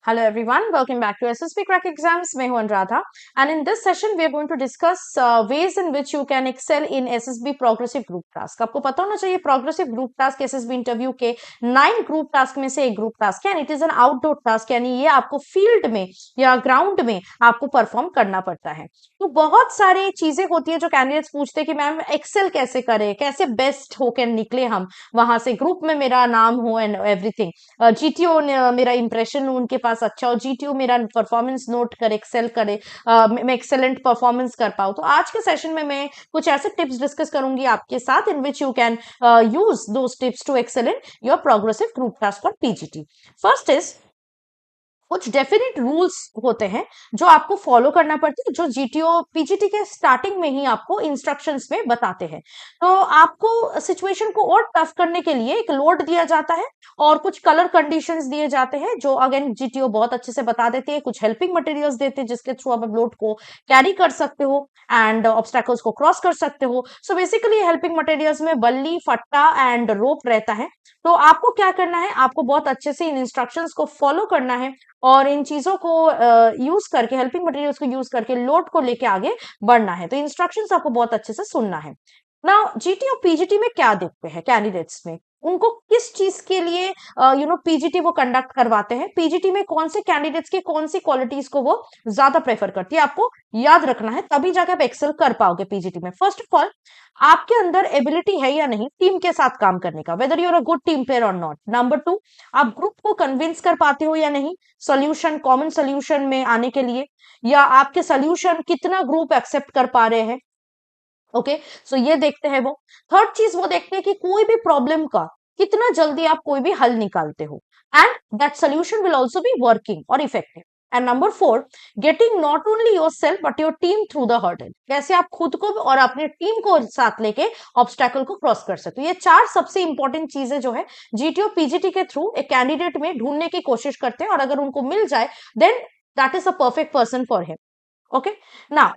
Hello everyone, welcome back to SSB Crack Exams. मैं हूं Anuradha and in this session we are going to discuss ways in which you can excel in SSB Progressive Group Task. आपको पता होना चाहिए Progressive Group Task SSB interview के 9 group task में से एक ग्रुप टास्क है and it is an outdoor task, यानी ये आपको फील्ड में या ग्राउंड में आपको परफॉर्म करना पड़ता है। तो बहुत सारी चीजें होती है जो कैंडिडेट्स पूछते हैं कि मैम एक्सेल कैसे करें, कैसे बेस्ट होकर निकले हम वहां से, ग्रुप में मेरा नाम हो एंड एवरीथिंग, जीटीओ मेरा इंप्रेशन उनके पास अच्छा हो, जीटीओ मेरा परफॉर्मेंस नोट करे, एक्सेल करे, मैं एक्सेलेंट परफॉर्मेंस कर पाऊँ। तो आज के सेशन में मैं कुछ ऐसे टिप्स डिस्कस करूंगी आपके साथ in which you can use those tips to excel in your progressive group task और पीजीटी। फर्स्ट इज कुछ डेफिनेट रूल्स होते हैं जो आपको फॉलो करना पड़ते हैं, जो जीटीओ पीजीटी के स्टार्टिंग में ही आपको इंस्ट्रक्शंस में बताते हैं। तो आपको सिचुएशन को और टफ करने के लिए एक लोड दिया जाता है और कुछ कलर कंडीशंस दिए जाते हैं जो अगेन जीटीओ बहुत अच्छे से बता देते हैं। कुछ हेल्पिंग मटेरियल्स देते हैं जिसके थ्रू आप लोड को कैरी कर सकते हो एंड ऑब्स्टैकल्स को क्रॉस कर सकते हो। सो बेसिकली हेल्पिंग मटेरियल्स में बल्ली, फट्टा एंड रोप रहता है। तो आपको क्या करना है, आपको बहुत अच्छे से इन इंस्ट्रक्शंस को फॉलो करना है और इन चीजों को यूज करके, हेल्पिंग मटेरियल्स को यूज करके लोड को लेके आगे बढ़ना है। तो इंस्ट्रक्शंस आपको बहुत अच्छे से सुनना है। ना जीटी और पीजीटी में क्या देखते हैं कैंडिडेट्स में, उनको किस चीज के लिए पीजीटी वो कंडक्ट करवाते हैं, पीजीटी में कौन से कैंडिडेट्स की कौन सी क्वालिटीज को वो ज्यादा प्रेफर करती है, आपको याद रखना है, तभी जाके आप एक्सेल कर पाओगे पीजीटी में। फर्स्ट ऑफ ऑल, आपके अंदर एबिलिटी है या नहीं टीम के साथ काम करने का, whether you are a good team player और नॉट। नंबर टू, आप ग्रुप को कन्विंस कर पाते हो या नहीं सोल्यूशन, कॉमन सोल्यूशन में आने के लिए, या आपके सोल्यूशन कितना ग्रुप एक्सेप्ट कर पा रहे हैं। ओके, सो ये देखते हैं वो। थर्ड चीज वो देखते हैं कि कोई भी प्रॉब्लम का कितना जल्दी आप कोई भी हल निकालते हो and that solution will also be working और effective. And number four, getting not only yourself but your team through the hurdle, कैसे आप खुद को और अपने टीम को साथ लेके ऑब्स्टैकल को क्रॉस कर सकते हो। ये चार सबसे इंपॉर्टेंट चीजें जो है जीटीओ पीजीटी के थ्रू एक कैंडिडेट में ढूंढने की कोशिश करते हैं और अगर उनको मिल जाए then that is a perfect person for him. Okay, now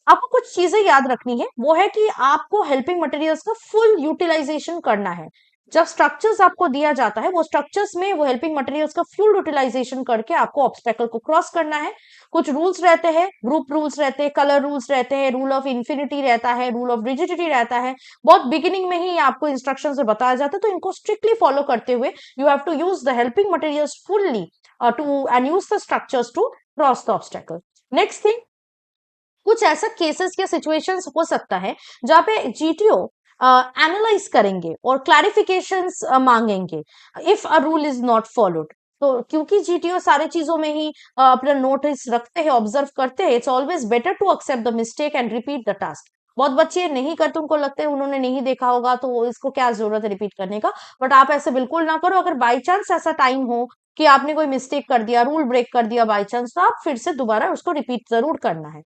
आपको कुछ चीजें याद रखनी है, वो है कि आपको हेल्पिंग मटेरियल्स का फुल यूटिलाइजेशन करना है। जब स्ट्रक्चर्स आपको दिया जाता है वो स्ट्रक्चर्स में वो हेल्पिंग मटेरियल्स का फुल यूटिलाइजेशन करके आपको ऑब्स्टेकल को क्रॉस करना है। कुछ रूल्स रहते हैं, ग्रुप रूल्स रहते हैं, कलर रूल्स रहते हैं, रूल ऑफ इन्फिनिटी रहता है, रूल ऑफ रिजिडिटी रहता है। बहुत बिगिनिंग में ही आपको इंस्ट्रक्शन से बताया जाता है, तो इनको स्ट्रिक्टली फॉलो करते हुए you have to use the helping materials fully to and use the structures to cross the obstacle. Next thing, कुछ ऐसा केसेस या सिचुएशंस हो सकता है जहां पे जीटीओ एनालाइज करेंगे और क्लैरिफिकेशंस मांगेंगे if a rule is not followed. तो क्योंकि जीटीओ सारे चीजों में ही अपना नोटिस रखते हैं, ऑब्जर्व करते हैं, it's always better to accept the mistake and repeat the task. बहुत बच्चे नहीं करते, उनको लगता है उन्होंने नहीं देखा होगा तो इसको क्या जरूरत है रिपीट करने का, बट आप ऐसे बिल्कुल ना करो। अगर बाई चांस ऐसा टाइम हो कि आपने कोई मिस्टेक कर दिया, रूल ब्रेक कर दिया बाई चांस, तो आप फिर से दोबारा उसको रिपीट जरूर करना है।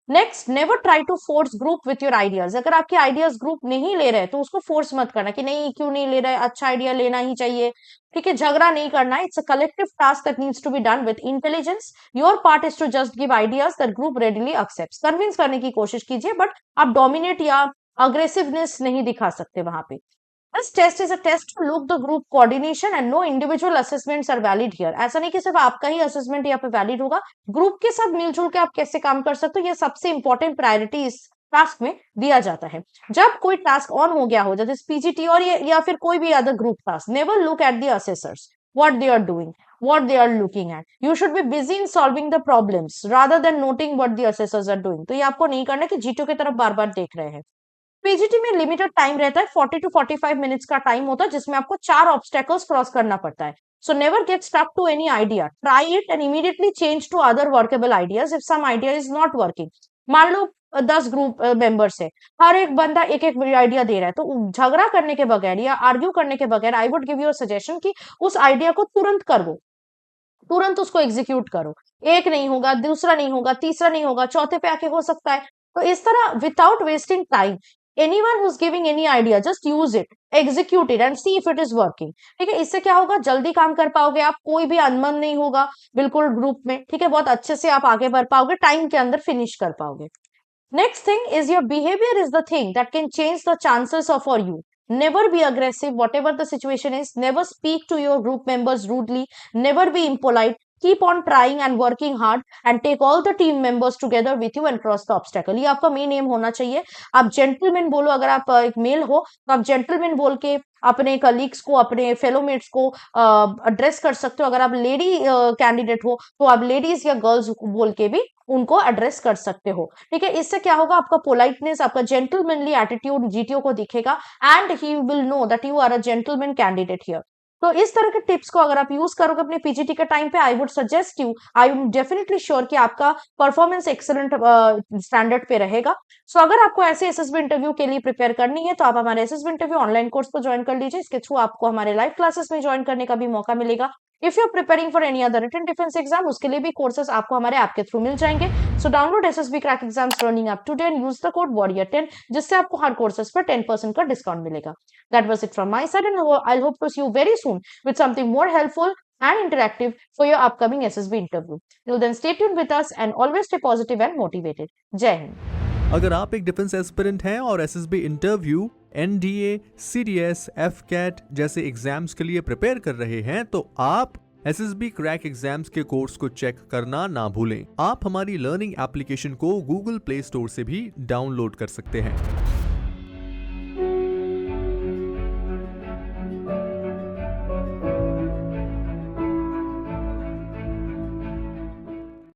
Next, never try to force group with your ideas. अगर आपके आइडियाज ग्रुप नहीं ले रहे तो उसको फोर्स मत करना कि नहीं क्यों नहीं ले रहे, अच्छा आइडिया लेना ही चाहिए। ठीक है, झगड़ा नहीं करना। It's a collective task that needs to be done with intelligence. Your part is to just give ideas that group readily accepts. Convince करने की कोशिश कीजिए बट आप डोमिनेट या अग्रेसिवनेस नहीं दिखा सकते वहां पे। This test is a test to look the group coordination and no individual assessments are valid here. ऐसा नहीं कि सिर्फ आपका ही असेसमेंट यहाँ पे वैलिड होगा, ग्रुप के साथ मिलजुल के आप कैसे काम कर सकते हो, ये सबसे इंपॉर्टेंट प्रायोरिटी इस टास्क में दिया जाता है। जब कोई टास्क ऑन हो गया हो, जैसे पीजीटी और या फिर कोई भी other group task, never look at the assessors what they are doing, what they are looking at. You should be busy in solving the problems rather than noting what the assessors are doing. तो ये आपको नहीं करना कि GTO की तरफ बार बार देख रहे हैं। पीजीटी में लिमिटेड टाइम रहता है, 40 टू 45 मिनट्स का टाइम होता है जिसमें आपको 4 ऑब्स्टेकल्स क्रॉस करना पड़ता है। So never get stuck to any idea, try it and immediately change to other workable ideas if some idea is not working. मान लो 10 ग्रुप मेंबर्स है, हर एक बंदा एक एक आइडिया दे रहा है, तो झगड़ा करने के बगैर या आर्ग्यू करने के बगैर I would give you a suggestion कि उस आइडिया को तुरंत करो, तुरंत उसको एग्जीक्यूट करो। एक नहीं होगा, दूसरा नहीं होगा, तीसरा नहीं होगा, चौथे पे आके हो सकता है। तो इस तरह without wasting time, anyone who's giving any idea just use it, execute it and see if it is working। ठीक है, इससे क्या होगा, जल्दी काम कर पाओगे आप, कोई भी अनबन नहीं होगा बिल्कुल ग्रुप में। ठीक है, बहुत अच्छे से आप आगे बढ़ पाओगे, टाइम के अंदर फिनिश कर पाओगे। Next thing is your behavior is the thing that can change the chances of for you. Never be aggressive, whatever the situation is. Never speak to your group members rudely. Never be impolite. Keep on trying and working hard and take all the team members together with you and cross the obstacle. ये आपका main M होना चाहिए। आप gentleman बोलो, अगर आप एक mail हो तो आप जेंटलमैन बोल के अपने कलीग्स को, अपने फेलोमेट्स को एड्रेस कर सकते हो। अगर आप लेडी कैंडिडेट हो तो आप लेडीज या गर्ल्स बोल के भी उनको एड्रेस कर सकते हो। ठीक है, इससे क्या होगा, आपका पोलाइटनेस, आपका जेंटलमैनली एटीट्यूड जीटीओ को दिखेगा and he will know that you are a gentleman candidate here. तो इस तरह के टिप्स को अगर आप यूज करोगे अपने पीजीटी के टाइम पे, I would suggest you, I am definitely sure कि आपका परफॉर्मेंस एक्सेलेंट स्टैंडर्ड पे रहेगा। सो अगर आपको ऐसे एसएसबी इंटरव्यू के लिए प्रिपेयर करनी है तो आप हमारे एसएसबी इंटरव्यू ऑनलाइन कोर्स को ज्वाइन कर लीजिए। इसके थ्रू आपको हमारे लाइव क्लासेस में ज्वाइन करने का भी मौका मिलेगा। If you are preparing for any other written defence exam, उसके लिए भी कोर्सेस आपको हमारे ऐप के थ्रू मिल जाएंगे। So download SSB crack exams running up to date, use the code warrior10, जिससे आपको हर कोर्सेस पर 10% का डिस्काउंट मिलेगा। That was it from my side, and I'll hope to see you very soon with something more helpful and interactive for your upcoming SSB interview. Till then, stay tuned with us and always stay positive and motivated. Jai Hind. अगर आप एक defence aspirant हैं और SSB interview, NDA, CDS, AFCAT जैसे exams के लिए prepare कर रहे हैं तो आप एसएसबी क्रैक एग्जाम्स के कोर्स को चेक करना ना भूलें। आप हमारी लर्निंग एप्लीकेशन को गूगल प्ले स्टोर से भी डाउनलोड कर सकते हैं।